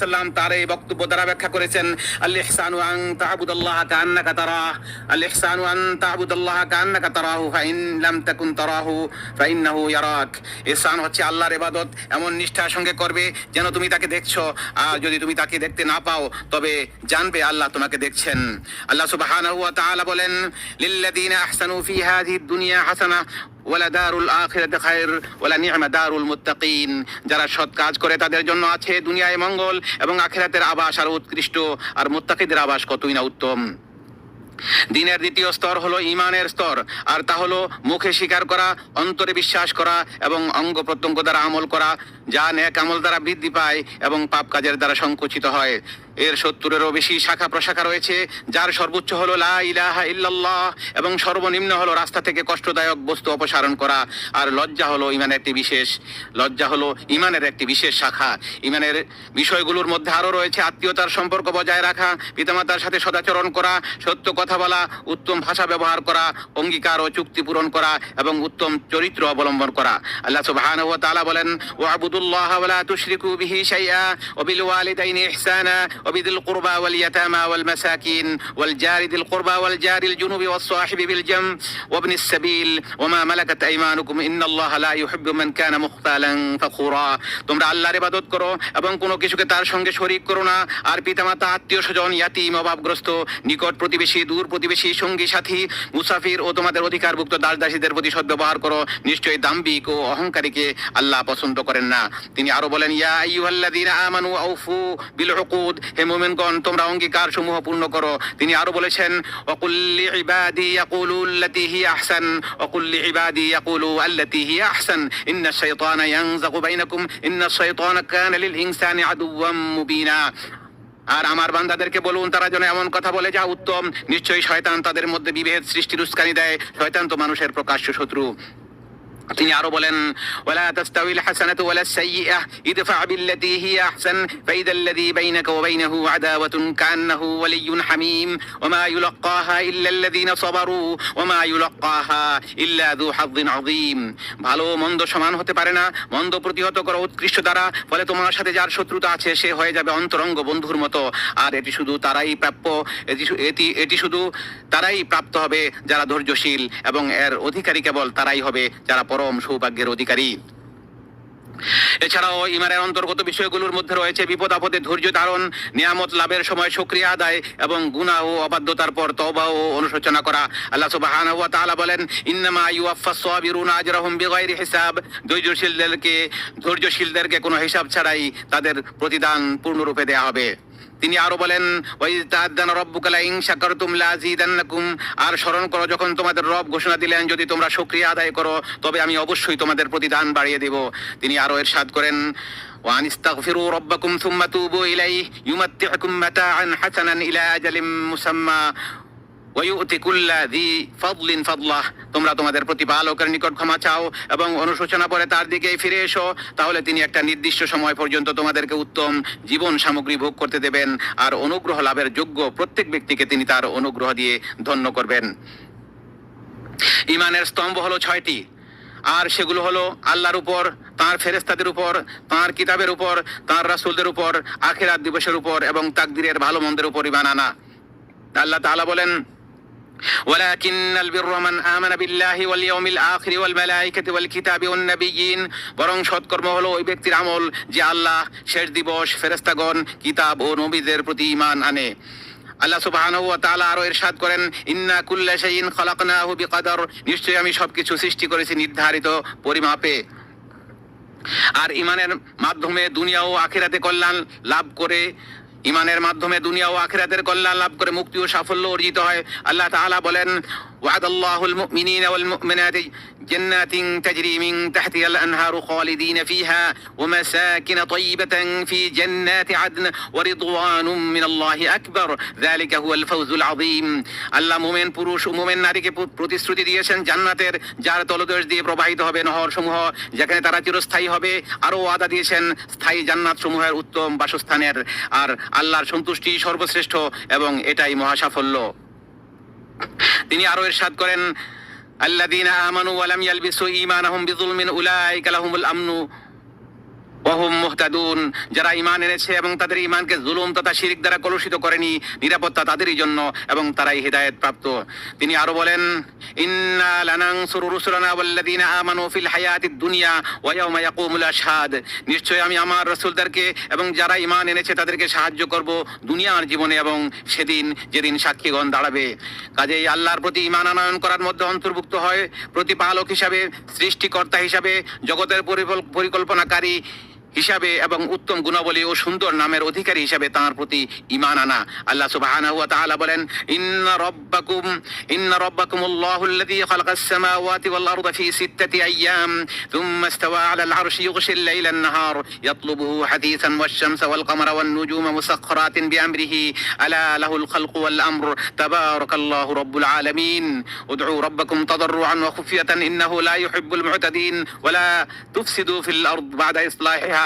সাল্লাম তার এই বক্তব্য দ্বারা ব্যাখ্যা করেছেন, আল ইহসানু আন তা'বুদাল্লাহা কাআন্নাকা তারাহ, আল ইহসানু আন তা'বুদাল্লাহা কাআন্নাকা তারাহু ফাইন লাম তাকুন তারাহু ফাইন্নাহু ইয়ারাক। ইহসান হচ্ছে আল্লাহর ইবাদত এমন নিষ্ঠার সঙ্গে করবে যেন তুমি তাকে দেখছো, আর যদি তুমি তাকে দেখতে না পাও তবে জানবে আল্লাহ তোমাকে দেখছেন। আল্লাহ সুবহানাহু ওয়া তাআলা বলেন, লিল্লাযীনা আহসানু ফি হাযিহিদ দুনিয়া হাসানাহ ওয়ালাদারুল আখিরাতি খায়র ওয়ালানি'মা দারুল মুত্তাকিন। যারা সৎ কাজ করে তাদের জন্য আছে দুনিয়ায় মঙ্গল এবং আখিরাতের আবাস আর উৎকৃষ্ট, আর মুত্তাকিদের আবাস কতই না উত্তম। দিনের দ্বিতীয় স্তর হলো ঈমানের স্তর, আর তা হলো মুখে স্বীকার করা, অন্তরে বিশ্বাস করা এবং অঙ্গ প্রত্যঙ্গ দ্বারা আমল করা, যা নেক আমল দ্বারা বৃদ্ধি পায় এবং পাপ কাজের দ্বারা সংকুচিত হয়। এর 70-এরও বেশি শাখা প্রশাখা রয়েছে, যার সর্বোচ্চ হলো লা ইলাহা ইল্লাল্লাহ এবং সর্বনিম্ন হলো রাস্তা থেকে কষ্টদায়ক বস্তু অপসারণ করা। আর লজ্জা হলো ইমানের একটি বিশেষ শাখা। ইমানের বিষয়গুলোর মধ্যে আরো রয়েছে আত্মীয়তার সম্পর্ক বজায় রাখা, পিতামাতার সাথে সদাচরণ করা, সত্য কথা বলা, উত্তম ভাষা ব্যবহার করা, অঙ্গীকার ও চুক্তি পূরণ করা এবং উত্তম চরিত্র অবলম্বন করা। আল্লাহ সুবহানাহু ওয়া তাআলা বলেন, ওয়া'বুদুল্লাহা ওয়া লা তুশরিকু বিহি শাইআ ওয়া বিল ওয়ালিদাইনি ইহসানা وبذي القربى واليتامى والمساكين والجار ذي القربى والجار الجنوب والصاحب بالجنب وابن السبيل وما ملكت أيمانكم إن الله لا يحب من كان مختالا فخورا। তোমরা আল্লাহর ইবাদত করো এবং কোনো কিছুকে তার সঙ্গে শরীক করো না, আর পিতামাতা, আত্মীয় স্বজন, ইয়াতীম, অভাবগ্রস্ত, নিকট প্রতিবেশী, দূর প্রতিবেশী, সঙ্গী সাথী, মুসাফির ও তোমাদের অধিকারভুক্ত দাস দাসীদের প্রতি সদ্ব্যবহার করো। নিশ্চয়ই দাম্ভিক ও অহংকারীকে আল্লাহ পছন্দ করেন না। তিনি আরো বলেন, ইয়া আইয়ুহাল্লাযীনা আমানু আউফু বিল উকুদ, হে মুমিনগণ তোমরা অঙ্গীকার সমূহ পূর্ণ করো। তিনি আরো বলেছেন, ওয়াকুল লিইবাদি ইয়াকুলু আল্লাতী হিয়া আহসান ওয়াকুল লিইবাদি ইয়াকুলু আল্লাতী হিয়া আহসান ইন্নাশ শাইতানা ইয়ানযাগু বাইনাকুম ইন্নাশ শাইতানা কানা লিল ইনসানি আদুওয়াম মুবিনা। আর আমার বান্দাদেরকে বলুন তারা যেন এমন কথা বলে যা উত্তম, নিশ্চয়ই শয়তান তাদের মধ্যে বিভেদ সৃষ্টির উস্কানি দেয়। শয়তান তো মানুষের প্রকাশ্য শত্রু। তিনি আরো বলেন, ওয়ালা তাস্তাউইল হাসানাতু ওয়ালাস সাইয়্যিআহ ইদফা বিল্লাতী হিয়া আহসান ফাইদাল্লাযী বাইনাকা ওয়া বাইনাহু আদাওয়াতুন কান্নাহু ওয়ালিয়্যুন হামীম ওয়ামা ইউলাক্কাহা ইল্লাল্লাযীনা সাবারু ওয়ামা ইউলাক্কাহা ইল্লা যু হাযযিন আযীম। ভালো মন্দ সমান হতে পারে না, মন্দ প্রতিহত করো উৎকৃষ্ট দ্বারা, ফলে তোমার সাথে যার শত্রুতা আছে সে হয়ে যাবে অন্তরঙ্গ বন্ধুর মতো। আর এটি শুধু তারাই প্রাপ্ত হবে যারা ধৈর্যশীল, এবং এর অধিকারী কেবল তারাই হবে যারা পরম সৌভাগ্যের অধিকারী। এছাড়াও ঈমানের অন্তর্গত বিষয়গুলোর মধ্যে রয়েছে বিপদ আপদে ধৈর্য ধারণ, নিয়ামত লাভের সময় শুকরিয়া আদায় এবং গুনাহ ও অবাধ্যতার পর তওবা ও অনুশোচনা করা। আল্লাহ সুবহানাহু ওয়া তাআলা বলেন, ইন্নামা ইউওয়াফফাস সাবিরুনা আজরাহুম বিগাইরি হিসাব। ধৈর্যশীলদেরকে কোনো হিসাব ছাড়াই তাদের প্রতিদান পূর্ণরূপে দেয়া হবে। তিনি আরো বলেন, ওয়াইয তা'আযানা রাব্বুকা লাইন শাকারতুম লাযীদান্নাকুম। আর স্মরণ করো যখন তোমাদের রব ঘোষণা দিলেন, যদি তোমরা শুকরিয়া আদায় করো তবে আমি অবশ্যই তোমাদের প্রতিদান বাড়িয়ে দেব। তিনি আরো ইরশাদ করেন, ওয়ান ইস্তাগফিরু রাব্বাকুম সুম্মা তুবু ইলাইহি ইউমাত্তিউকুম মাতাআন হাসানান ইলা আজালিম মুসাম্মা ওয়ায়ুতি কুল্লা যী ফাদলিন ফাদলাহ। তোমরা তোমাদের প্রতিপালকের নিকট ক্ষমা চাও এবং অনুশোচনা পরে তার দিকেই ফিরে এসো, তাহলে তিনি একটা নির্দিষ্ট সময় পর্যন্ত তোমাদেরকে উত্তম জীবন সামগ্রী ভোগ করতে দেবেন, আর অনুগ্রহ লাভের যোগ্য প্রত্যেক ব্যক্তিকে তিনি তার অনুগ্রহ দিয়ে ধন্য করবেন। ঈমানের স্তম্ভ হলো 6টি, আর সেগুলো হলো আল্লাহর উপর, তাঁর ফেরেশতাদের উপর, তাঁর কিতাবের উপর, তাঁর রাসূলদের উপর, আখিরাত দিবসের উপর এবং তাকদীরের ভালো মন্দের উপর ঈমান আনা। আল্লাহ তাআলা বলেন, ওয়ালাকিন্নাল বিররা মান আমানা বিল্লাহি ওয়াল ইয়াউমিল আখির ওয়াল মালায়েকাতি ওয়াল কিতাবি ওয়ান নাবিয়্যিন। বরং সৎকর্ম হলো ওই ব্যক্তির আমল যে আল্লাহ, শেষ দিবস, ফেরেশতাগণ, কিতাব ও নবীদের প্রতি ঈমান আনে। আল্লাহ সুবহানাহু ওয়া তাআলা আরো ইরশাদ করেন, ইন্না কুল্লা শাইইন খালাকনাহু বিকদর। নিশ্চয়ই আমি সবকিছু সৃষ্টি করেছি নির্ধারিত পরিমাপে। আর ঈমানের মাধ্যমে দুনিয়া ও আখিরাতের কল্যাণ লাভ করে মুক্তি ও সাফল্য অর্জিত হয়। আল্লাহ তাআলা বলেন, ওয়াদাল্লাহুল মুমিনিনা ওয়াল মুমিনাতি জান্নাতিন তাজরি মিন তাহতিহাল আনহারু খালিদিনা ফিহা ওয়া মাসাকিন তাইয়িবাতান ফি জান্নাতি আদন ওয়া রিদওয়ানুম মিনাল্লাহি আকবার যালিকা হুয়াল ফাওজুল আযীম। আল্লাহ মুমিন পুরুষ ও মুমিন নারীকে প্রতিশ্রুতি দিয়েছেন জান্নাতের, যার তলদেশ দিয়ে প্রবাহিত হবে নহর সমূহ, যেখানে তারা চিরস্থায়ী হবে। আরো ওয়াদা দিয়েছেন স্থায়ী জান্নাত সমূহের উত্তম বাসস্থানের। আর আল্লাহর সন্তুষ্টি সর্বশ্রেষ্ঠ এবং এটাই মহাসাফল্য। তিনি আরো ইরশাদ করেন, আল্লাযীনা আমানু ওয়া লাম ইয়ালবিসু ঈমানাহুম বিযুলমিন উলাইকা লাহুমুল আমনু ওয়াহুম মুহতাদুন, যারা ঈমান এনেছে এবং তাদের ঈমানকে জুলুম তথা শিরক দ্বারা কলুষিত করেনি, নিরাপত্তা তাদেরই জন্য এবং তারাই হিদায়াত প্রাপ্ত। তিনি আরো বলেন, ইন্না লানানসুরু রুসুলানা ওয়াল্লাযীনা আমানু ফিল হায়াতিদ দুনিয়া ওয়া ইয়াওমা ইয়াকুমুল আশহাদ, নিশ্চয় আমি আমার রাসূলদেরকে এবং যারা ঈমান এনেছে তাদেরকে সাহায্য করব দুনিয়ার জীবনে এবং সেদিন যেদিন সাক্ষীগণ দাঁড়াবে। কাজেই আল্লাহর প্রতি ঈমান আনয়ন করার মধ্যে অন্তর্ভুক্ত হয় প্রতিপালক হিসাবে, সৃষ্টিকর্তা হিসাবে, জগতের পরিকল্পনাকারী হিসাবে এবং উত্তম গুণাবলী ও সুন্দর নামের অধিকারী হিসাবে তাঁর প্রতি ঈমান আনা। আল্লাহ সুবহানাহু ওয়া তাআলা বলেন, ইন্না রাব্বাকুমুল্লাহুল্লাযী খালাকাস সামাওয়াতি ওয়াল আরদা ফি সিত্তাতি আইয়াম থুম্মা ইসতাওয়া আলাল আরশি ইউগশিল লাইলান নাহার ইয়াতলুবুহু হাদীসান ওয়াশ-শামসা ওয়াল কামারা ওয়ান নুজুমা মুসাখখারাতিন বিআমরিহি আলা লাহুল খালকু ওয়াল আমর তাবারাকাল্লাহু রাব্বুল আলামিন উদউ রাব্বাকুম তাদাররুআন ওয়া খুফিয়াতান ইন্নাহু লা ইউহিব্বুল মু'তাদিন ওয়া লা তুফসিদু ফিল আরদ বা'দা ইসলাহিহা